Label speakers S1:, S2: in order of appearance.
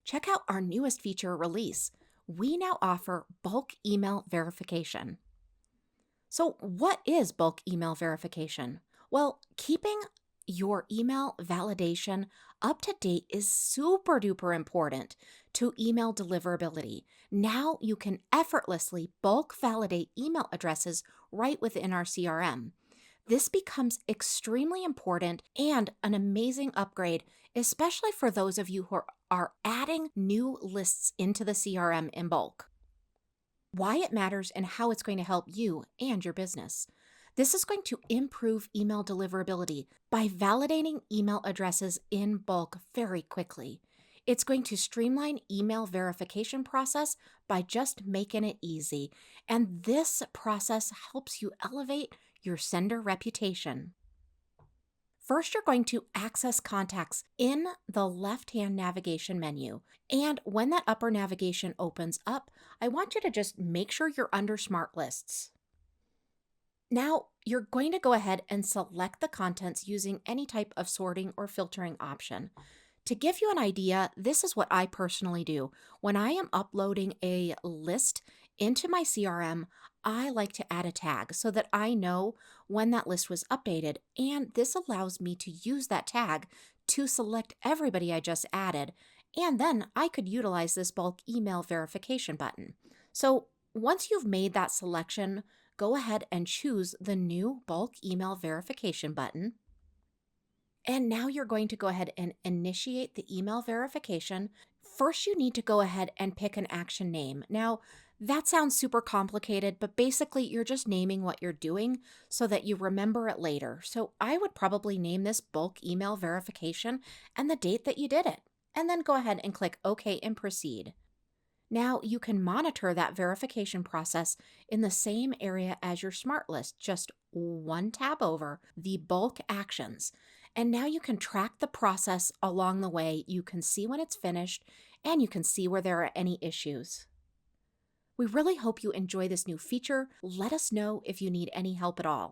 S1: check out our newest feature release. We now offer bulk email verification. So, what is bulk email verification? Well, keeping your email validation up to date is super duper important to email deliverability. Now you can effortlessly bulk validate email addresses right within our CRM. This becomes extremely important and an amazing upgrade, especially for those of you who are adding new lists into the CRM in bulk. Why it matters and how it's going to help you and your business. This is going to improve email deliverability by validating email addresses in bulk very quickly. It's going to streamline email verification process by just making it easy. And this process helps you elevate your sender reputation. First, you're going to access contacts in the left-hand navigation menu. And when that upper navigation opens up, I want you to just make sure you're under Smart Lists. Now, you're going to go ahead and select the contents using any type of sorting or filtering option. To give you an idea, this is what I personally do. When I am uploading a list into my CRM, I like to add a tag so that I know when that list was updated, and this allows me to use that tag to select everybody I just added, and then I could utilize this bulk email verification button. So once you've made that selection, go ahead and choose the new bulk email verification button. And now you're going to go ahead and initiate the email verification. First, you need to go ahead and pick an action name. Now, that sounds super complicated, but basically you're just naming what you're doing so that you remember it later. So I would probably name this bulk email verification and the date that you did it. And then go ahead and click OK and proceed. Now you can monitor that verification process in the same area as your smart list, just one tab over the bulk actions. And now you can track the process along the way. You can see when it's finished and you can see where there are any issues. We really hope you enjoy this new feature. Let us know if you need any help at all.